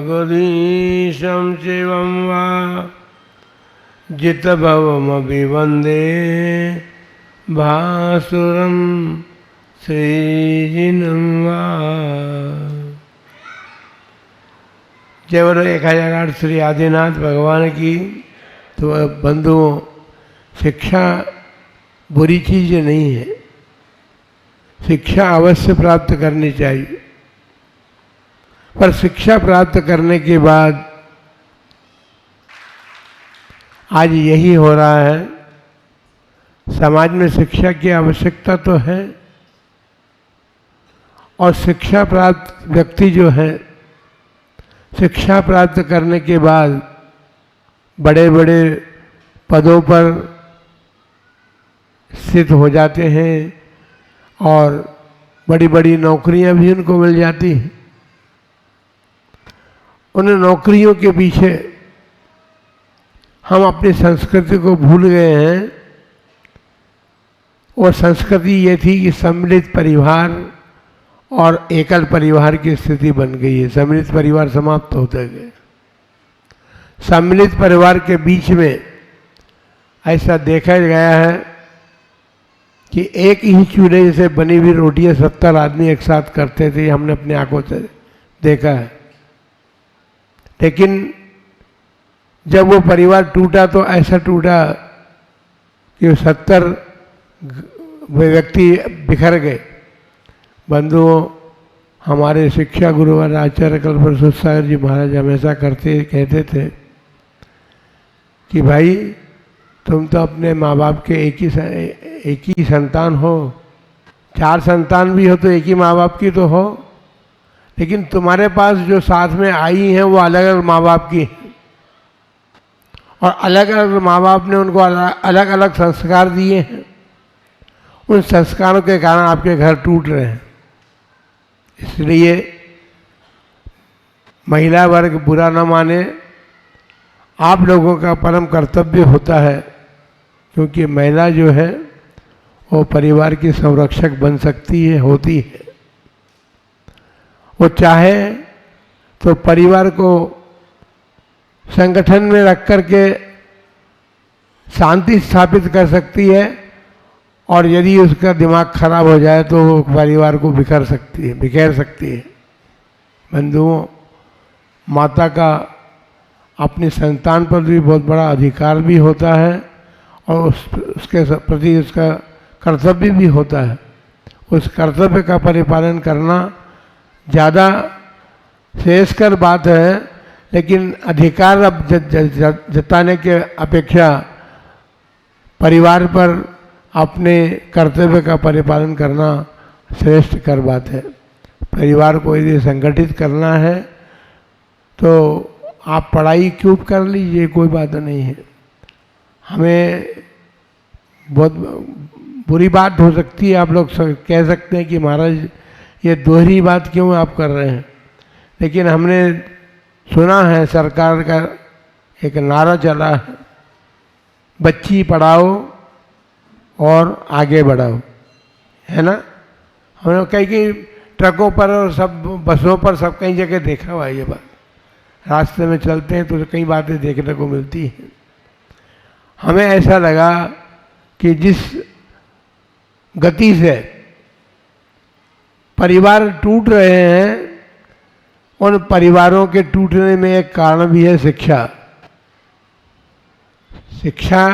वागधीशं शिवं वा जितभवमपि वन्दे भासुरं श्रीजिनं वा। जय बोलो 1008 श्री आदिनाथ भगवान की। तो बंधुओं, शिक्षा बुरी चीज़ नहीं है, शिक्षा अवश्य प्राप्त करनी चाहिए। पर शिक्षा प्राप्त करने के बाद आज यही हो रहा है, समाज में शिक्षा की आवश्यकता तो है, और शिक्षा प्राप्त व्यक्ति जो है, शिक्षा प्राप्त करने के बाद बड़े बड़े पदों पर स्थित हो जाते हैं और बड़ी बड़ी नौकरियां भी उनको मिल जाती हैं। उन नौकरियों के पीछे हम अपनी संस्कृति को भूल गए हैं। और संस्कृति ये थी कि सम्मिलित परिवार और एकल परिवार की स्थिति बन गई है। सम्मिलित परिवार समाप्त होते गए। सम्मिलित परिवार के बीच में ऐसा देखा गया है कि एक ही चूल्हे से बनी हुई रोटियां 70 आदमी एक साथ करते थे, हमने अपनी आंखों से देखा है। लेकिन जब वो परिवार टूटा तो ऐसा टूटा कि 70 व्यक्ति बिखर गए। बंधुओं, हमारे शिक्षा गुरु और आचार्य कल्पवृक्ष सागर जी महाराज हमेशा कहते थे कि भाई तुम तो अपने माँ बाप के एक ही संतान हो, 4 संतान भी हो तो एक ही माँ बाप की तो हो, लेकिन तुम्हारे पास जो साथ में आई हैं वो अलग अलग माँ बाप की हैं। और अलग अलग माँ बाप ने उनको अलग अलग संस्कार दिए हैं। उन संस्कारों के कारण आपके घर टूट रहे हैं। इसलिए महिला वर्ग बुरा न माने, आप लोगों का परम कर्तव्य होता है, क्योंकि महिला जो है वो परिवार की संरक्षक बन सकती है, होती है। वो चाहे तो परिवार को संगठन में रख कर के शांति स्थापित कर सकती है, और यदि उसका दिमाग खराब हो जाए तो वो परिवार को बिखेर सकती है। बंधुओं, माता का अपनी संतान पर भी बहुत बड़ा अधिकार भी होता है और उसके प्रति उसका कर्तव्य भी होता है। उस कर्तव्य का परिपालन करना ज़्यादा श्रेयस्कर बात है, लेकिन अधिकार अब जताने के अपेक्षा परिवार पर अपने कर्तव्य का परिपालन करना श्रेष्ठ कर बात है। परिवार को यदि संगठित करना है तो आप पढ़ाई क्यों कर लीजिए, कोई बात नहीं है। हमें बहुत बुरी बात हो सकती है, आप लोग कह सकते हैं कि महाराज ये दोहरी बात क्यों आप कर रहे हैं, लेकिन हमने सुना है सरकार का एक नारा चला है, बच्ची पढ़ाओ और आगे बढ़ाओ, है ना। हमने कई ट्रकों पर और सब बसों पर सब कई जगह देखा हुआ है ये बात। रास्ते में चलते हैं तो कई बातें देखने को मिलती हैं। हमें ऐसा लगा कि जिस गति से परिवार टूट रहे हैं, उन परिवारों के टूटने में एक कारण भी है शिक्षा। शिक्षा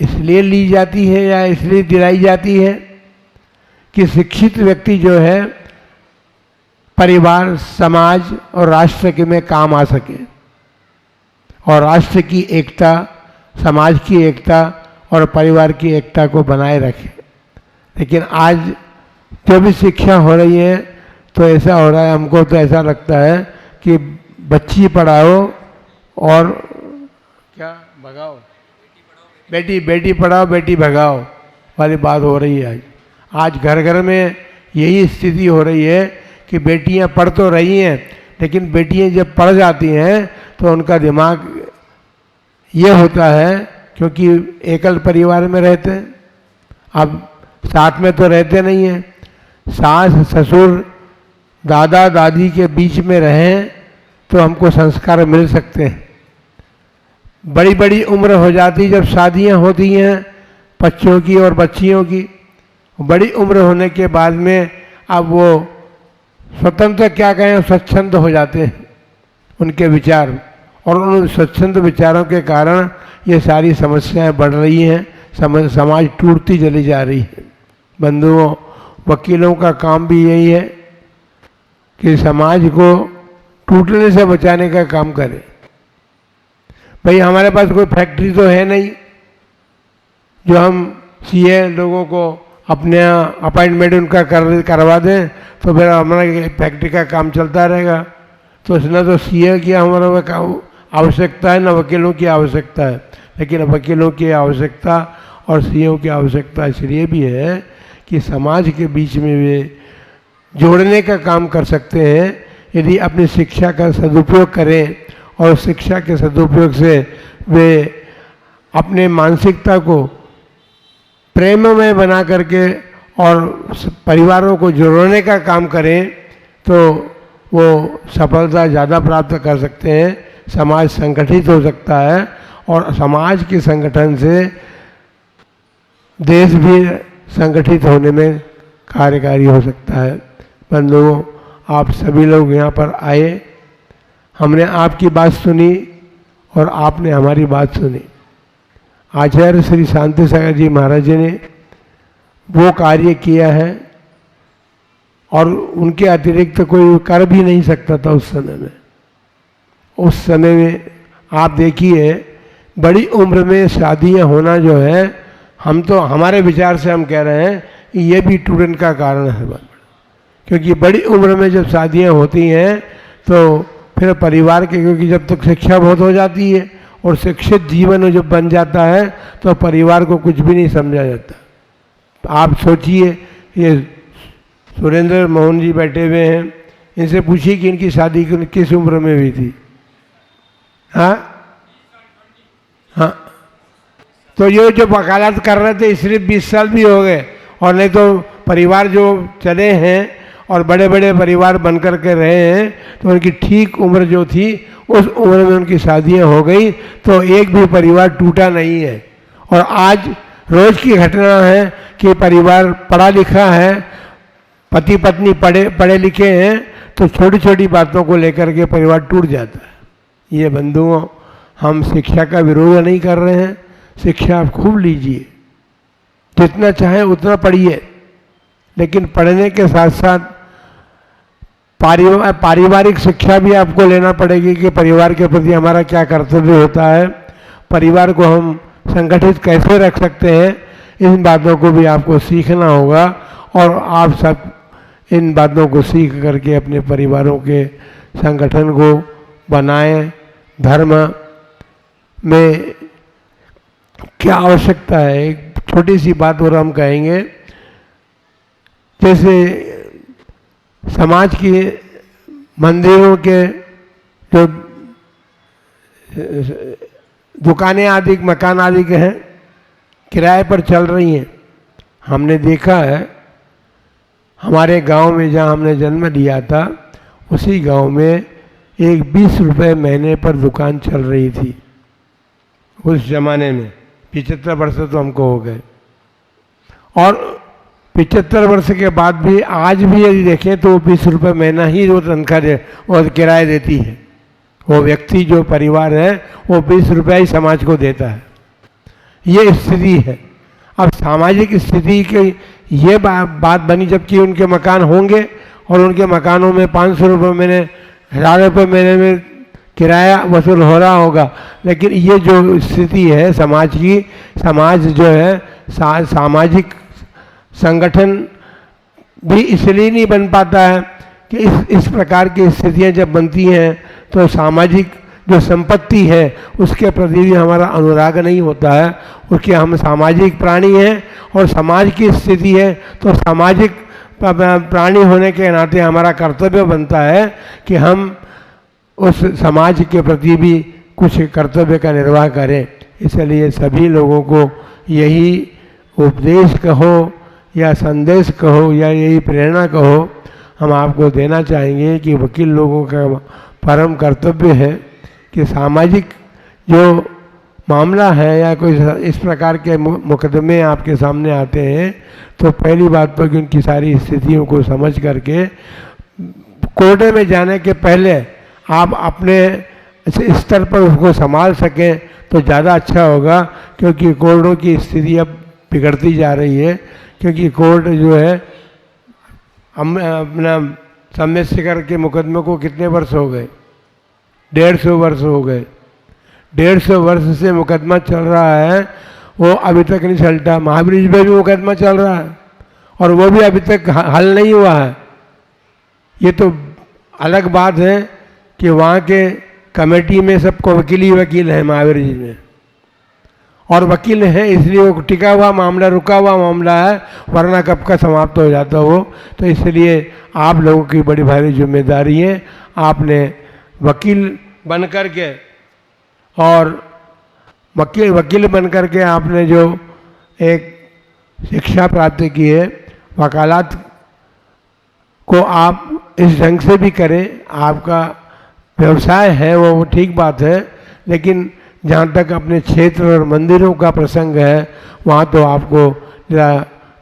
इसलिए ली जाती है या इसलिए दिलाई जाती है कि शिक्षित व्यक्ति जो है परिवार, समाज और राष्ट्र के में काम आ सके, और राष्ट्र की एकता, समाज की एकता और परिवार की एकता को बनाए रखे। लेकिन आज जो भी शिक्षा हो रही है तो ऐसा हो रहा है, हमको तो ऐसा लगता है कि बच्ची पढ़ाओ और क्या भगाओ, बेटी पढ़ाओ बेटी भगाओ वाली बात हो रही है। आज घर घर में यही स्थिति हो रही है कि बेटियां पढ़ तो रही हैं, लेकिन बेटियां जब पढ़ जाती हैं तो उनका दिमाग ये होता है, क्योंकि एकल परिवार में रहते हैं, अब साथ में तो रहते नहीं हैं, सास ससुर दादा दादी के बीच में रहें तो हमको संस्कार मिल सकते हैं। बड़ी बड़ी उम्र हो जाती जब शादियां होती हैं बच्चों की और बच्चियों की, बड़ी उम्र होने के बाद में अब वो स्वतंत्र क्या कहें स्वच्छंद हो जाते हैं उनके विचार, और उन स्वच्छंद विचारों के कारण ये सारी समस्याएं बढ़ रही हैं, समाज टूटती चली जा रही है। बंधुओं, वकीलों का काम भी यही है कि समाज को टूटने से बचाने का काम करें। भाई हमारे पास कोई फैक्ट्री तो है नहीं जो हम सीए लोगों को अपने अपॉइंटमेंट उनका करवा दें तो फिर हमारा फैक्ट्री का काम चलता रहेगा। तो इसने तो सीए की हमारा आवश्यकता है, न वकीलों की आवश्यकता है। लेकिन वकीलों की आवश्यकता और सीएओ की आवश्यकता इसलिए भी है कि समाज के बीच में वे जोड़ने का काम कर सकते हैं यदि अपनी शिक्षा का सदुपयोग करें, और शिक्षा के सदुपयोग से वे अपने मानसिकता को प्रेम में बना करके और परिवारों को जोड़ने का काम करें तो वो सफलता ज़्यादा प्राप्त कर सकते हैं। समाज संगठित हो सकता है और समाज के संगठन से देश भी संगठित होने में कार्यकारी हो सकता है। बंधुओं, आप सभी लोग यहाँ पर आए, हमने आपकी बात सुनी और आपने हमारी बात सुनी। आचार्य श्री शांति सागर जी महाराज जी ने वो कार्य किया है और उनके अतिरिक्त कोई कर भी नहीं सकता था उस समय में। उस समय में आप देखिए बड़ी उम्र में शादियां होना जो है, हम तो हमारे विचार से हम कह रहे हैं कि ये भी टूटन का कारण है, क्योंकि बड़ी उम्र में जब शादियां होती हैं तो फिर परिवार के, क्योंकि जब तक शिक्षा बहुत हो जाती है और शिक्षित जीवन जब बन जाता है तो परिवार को कुछ भी नहीं समझा जाता। आप सोचिए, ये सुरेंद्र मोहन जी बैठे हुए हैं, इनसे पूछिए कि इनकी शादी किस उम्र में हुई थी। हाँ हाँ, तो ये जो वकालत कर रहे थे सिर्फ 20 साल भी हो गए, और नहीं तो परिवार जो चले हैं और बड़े बड़े परिवार बन कर के रहे हैं तो उनकी ठीक उम्र जो थी उस उम्र में उनकी शादियां हो गई, तो एक भी परिवार टूटा नहीं है। और आज रोज की घटना है कि परिवार पढ़ा लिखा है, पति पत्नी पढ़े लिखे हैं, तो छोटी छोटी बातों को लेकर के परिवार टूट जाता है। ये बंधुओं, हम शिक्षा का विरोध नहीं कर रहे हैं, शिक्षा आप खूब लीजिए, जितना चाहे उतना पढ़िए, लेकिन पढ़ने के साथ साथ पारिवारिक शिक्षा भी आपको लेना पड़ेगी कि परिवार के प्रति हमारा क्या कर्तव्य होता है, परिवार को हम संगठित कैसे रख सकते हैं, इन बातों को भी आपको सीखना होगा। और आप सब इन बातों को सीख करके अपने परिवारों के संगठन को बनाएं। धर्म में क्या आवश्यकता है, एक छोटी सी बात और हम कहेंगे, जैसे समाज की मंदिरों के जो दुकानें आदि मकान आदि के हैं किराए पर चल रही हैं। हमने देखा है हमारे गांव में जहां हमने जन्म लिया था उसी गांव में एक 20 रुपये महीने पर दुकान चल रही थी उस जमाने में। 75 वर्ष तो हमको हो गए, और 75 वर्ष के बाद भी आज भी यदि देखें तो 20 रुपये महीना ही वो तनख्वाह दे और किराया देती है। वो व्यक्ति जो परिवार है वो 20 रुपये ही समाज को देता है। ये स्थिति है। अब सामाजिक स्थिति की ये बात बनी, जबकि उनके मकान होंगे और उनके मकानों में 500 रुपये महीने, 1000 रुपये महीने में किराया वसूल हो रहा होगा, लेकिन ये जो स्थिति है समाज की, समाज जो है सामाजिक संगठन भी इसलिए नहीं बन पाता है कि इस प्रकार की स्थितियां जब बनती हैं तो सामाजिक जो संपत्ति है उसके प्रति भी हमारा अनुराग नहीं होता है। उसके हम सामाजिक प्राणी हैं और समाज की स्थिति है तो सामाजिक प्राणी होने के नाते हमारा कर्तव्य बनता है कि हम उस समाज के प्रति भी कुछ कर्तव्य का निर्वाह करें। इसलिए सभी लोगों को यही उपदेश कहो या संदेश कहो या यही प्रेरणा कहो हम आपको देना चाहेंगे कि वकील लोगों का परम कर्तव्य है कि सामाजिक जो मामला है या कोई इस प्रकार के मुकदमे आपके सामने आते हैं तो पहली बात तो कि उनकी सारी स्थितियों को समझ करके कोर्ट में जाने के पहले आप अपने स्तर पर उसको संभाल सकें तो ज़्यादा अच्छा होगा, क्योंकि कोर्टों की स्थिति अब बिगड़ती जा रही है। क्योंकि कोर्ट जो है हम अपना सम्यक शिखर के मुकदमे को कितने वर्ष हो गए, 150 वर्ष हो गए। 150 वर्ष से मुकदमा चल रहा है, वो अभी तक नहीं चलता। महाब्रिज में भी मुकदमा चल रहा है और वो भी अभी तक हल नहीं हुआ है। ये तो अलग बात है कि वहाँ के कमेटी में सबको वकील ही वकील हैं महाब्रिज में, और वकील हैं इसलिए वो टिका हुआ मामला, रुका हुआ मामला है, वरना कब का समाप्त हो जाता हो। तो इसलिए आप लोगों की बड़ी भारी जिम्मेदारी है। आपने वकील बन कर के और वकील बन कर के आपने जो एक शिक्षा प्राप्त की है, वकालत को आप इस ढंग से भी करें। आपका व्यवसाय है वो ठीक बात है, लेकिन जहाँ तक अपने क्षेत्र और मंदिरों का प्रसंग है वहाँ तो आपको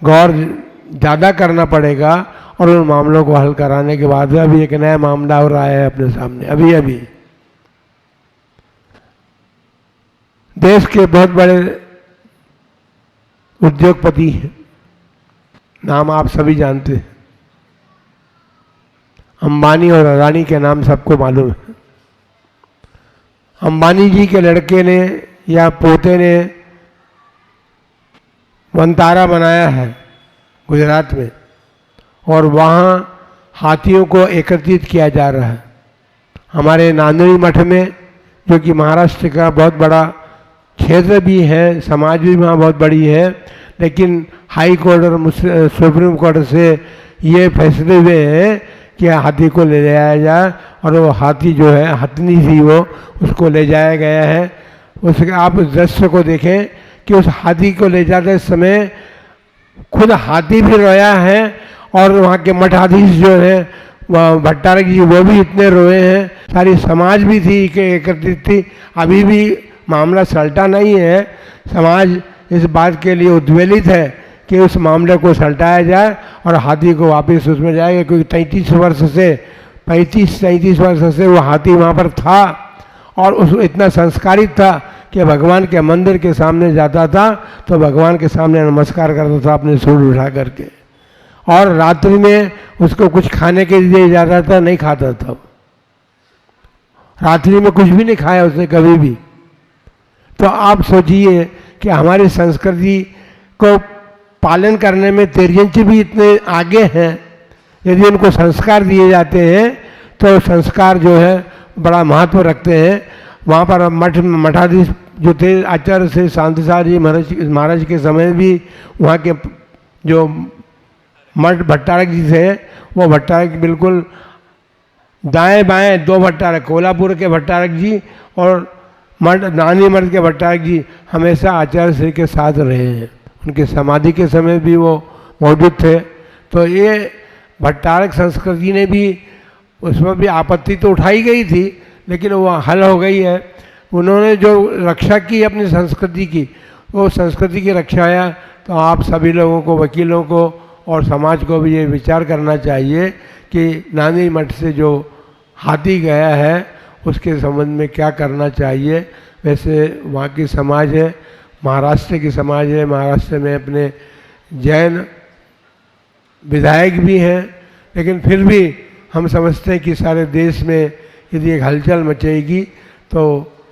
गौर ज़्यादा करना पड़ेगा और उन मामलों को हल कराने के बाद अभी एक नया मामला हो रहा है अपने सामने। अभी देश के बहुत बड़े उद्योगपति हैं, नाम आप सभी जानते हैं, अंबानी और अडानी के नाम सबको मालूम है। अंबानी जी के लड़के ने या पोते ने वनतारा बनाया है गुजरात में, और वहाँ हाथियों को एकत्रित किया जा रहा है। हमारे नांदेड़ी मठ में, जो कि महाराष्ट्र का बहुत बड़ा क्षेत्र भी है, समाज भी वहाँ बहुत बड़ी है, लेकिन हाई कोर्ट और सुप्रीम कोर्ट से ये फैसले हुए हैं कि हाथी को ले जाया जाए, और वो हाथी जो है, हथनी थी वो, उसको ले जाया गया है। उसके आप उस दृश्य को देखें कि उस हाथी को ले जाते समय खुद हाथी भी रोया है, और वहाँ के मठाधीश जो है भट्टारक जी वो भी इतने रोए हैं, सारी समाज भी थी कि एकत्रित थी। अभी भी मामला सलटा नहीं है, समाज इस बात के लिए उद्वेलित है कि उस मामले को सलटाया जाए और हाथी को वापस उसमें जाएगा, क्योंकि 35 वर्ष से वो हाथी वहाँ पर था और उस इतना संस्कारित था कि भगवान के मंदिर के सामने जाता था तो भगवान के सामने नमस्कार करता था अपने सूंड उठा करके, और रात्रि में उसको कुछ खाने के लिए जाता था, नहीं खाता था। रात्रि में कुछ भी नहीं खाया उसने कभी भी। तो आप सोचिए कि हमारी संस्कृति को पालन करने में तिर्यंच भी इतने आगे हैं। यदि उनको संस्कार दिए जाते हैं तो संस्कार जो है बड़ा महत्व रखते हैं। वहाँ पर मठाधीश जो थे आचार्य श्री शांतिसार जी महाराज के समय भी वहाँ के जो मठ भट्टारक जी थे, वो भट्टारक बिल्कुल दाएं बाएं 2 भट्टारक, कोल्हापुर के भट्टारक जी और नानी मठ के भट्टारक जी हमेशा आचार्य श्री के साथ रहे हैं। उनके समाधि के समय भी वो मौजूद थे। तो ये भट्टारक संस्कृति ने भी, उसमें भी आपत्ति तो उठाई गई थी, लेकिन वो हल हो गई है। उन्होंने जो रक्षा की अपनी संस्कृति की, वो संस्कृति की रक्षा है। तो आप सभी लोगों को, वकीलों को और समाज को भी ये विचार करना चाहिए कि नानी मठ से जो हाथी गया है उसके संबंध में क्या करना चाहिए। वैसे वहाँ की समाज है, महाराष्ट्र की समाज है, महाराष्ट्र में अपने जैन विधायक भी हैं, लेकिन फिर भी हम समझते हैं कि सारे देश में यदि एक हलचल मचेगी तो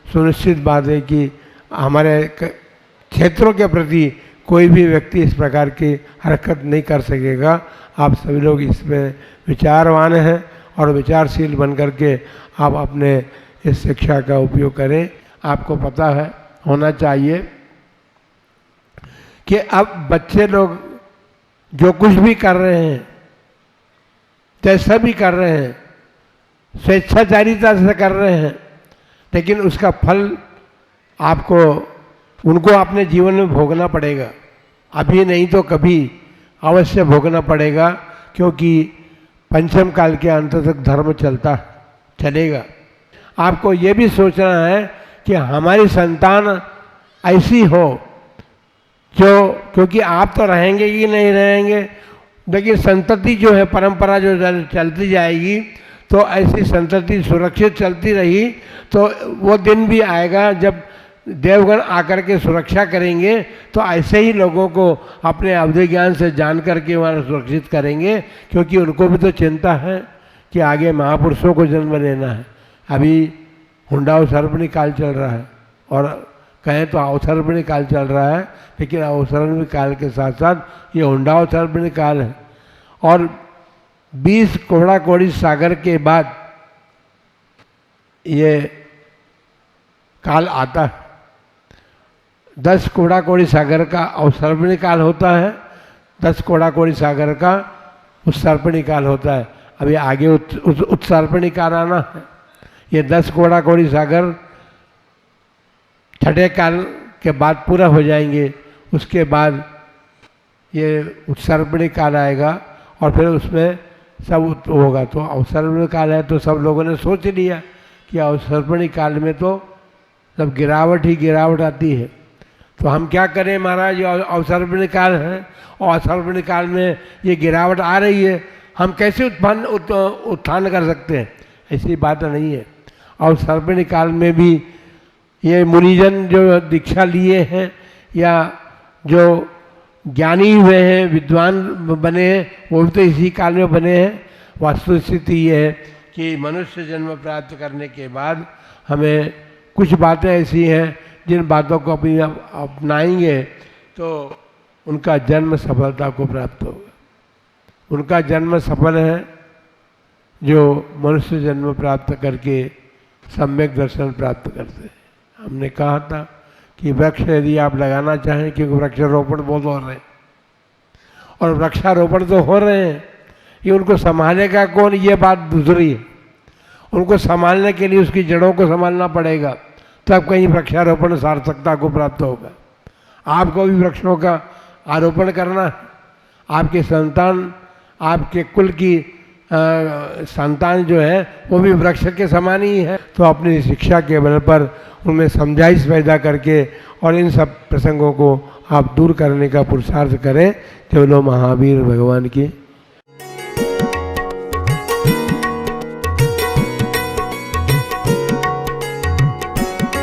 सुनिश्चित बात है कि हमारे क्षेत्रों के प्रति कोई भी व्यक्ति इस प्रकार की हरकत नहीं कर सकेगा। आप सभी लोग इसमें विचारवान हैं और विचारशील बन करके आप अपने इस शिक्षा का उपयोग करें। आपको पता है, होना चाहिए कि अब बच्चे लोग जो कुछ भी कर रहे हैं, जैसा भी कर रहे हैं, स्वेच्छाचारिता से कर रहे हैं, लेकिन उसका फल आपको, उनको अपने जीवन में भोगना पड़ेगा। अभी नहीं तो कभी अवश्य भोगना पड़ेगा, क्योंकि पंचम काल के अंत तक धर्म चलता है। चलेगा। आपको ये भी सोचना है कि हमारी संतान ऐसी हो जो, क्योंकि आप तो रहेंगे ही नहीं रहेंगे, लेकिन संतति जो है, परंपरा जो चलती जाएगी, तो ऐसी संतति सुरक्षित चलती रही तो वो दिन भी आएगा जब देवगण आकर के सुरक्षा करेंगे, तो ऐसे ही लोगों को अपने अवधि ज्ञान से जान करके वहाँ सुरक्षित करेंगे, क्योंकि उनको भी तो चिंता है कि आगे महापुरुषों को जन्म लेना है। अभी हुंडा अवसर्पणी काल चल रहा है, और कहें तो अवसर्पणी काल चल रहा है, लेकिन अवसर्पणी काल के साथ साथ ये हुंडा अवसर्पणी काल है। और 20 कोड़ा कोड़ी सागर के बाद ये काल आता है। 10 कोड़ा कोड़ी सागर का अवसर्पणी काल होता है, 10 कोड़ा कोड़ी सागर का उत्सर्पणी काल होता है। अभी आगे उत्सर्पणी काल आना है। ये 10 कोड़ा कोड़ी सागर छठे काल के बाद पूरा हो जाएंगे, उसके बाद ये उत्सर्पणी काल आएगा और फिर उसमें सब होगा। तो अवसर्पणी काल है तो सब लोगों ने सोच लिया कि अवसर्पणी काल में तो सब गिरावट ही गिरावट आती है, तो हम क्या करें महाराज, ये अवसर्पणी काल है और अवसर्पणी काल में ये गिरावट आ रही है, हम कैसे उत्थान कर सकते हैं? ऐसी बात नहीं है। अवसर्पणी काल में भी ये मुनिजन जो दीक्षा लिए हैं या जो ज्ञानी हुए हैं, विद्वान बने हैं, वो भी तो इसी काल में बने हैं। वास्तु स्थिति ये है कि मनुष्य जन्म प्राप्त करने के बाद हमें कुछ बातें ऐसी हैं जिन बातों को अपनी अपनाएंगे तो उनका जन्म सफलता को प्राप्त होगा। उनका जन्म सफल है जो मनुष्य जन्म प्राप्त करके सम्यक दर्शन प्राप्त करते हैं। हमने कहा था कि वृक्ष यदि आप लगाना चाहें, क्योंकि वृक्षारोपण बहुत हो रहे हैं और वृक्षारोपण तो हो रहे हैं, ये उनको संभालेगा कौन, ये बात दूसरी है। उनको संभालने के लिए उसकी जड़ों को संभालना पड़ेगा, तब कहीं वृक्षारोपण सार्थकता को प्राप्त होगा। आपको भी वृक्षों का आरोपण करना है। आपके संतान, आपके कुल की संतान जो है वो भी वृक्ष के समान ही है। तो अपनी शिक्षा के बल पर उनमें समझाइश पैदा करके और इन सब प्रसंगों को आप दूर करने का पुरुषार्थ करें। केवल महावीर भगवान की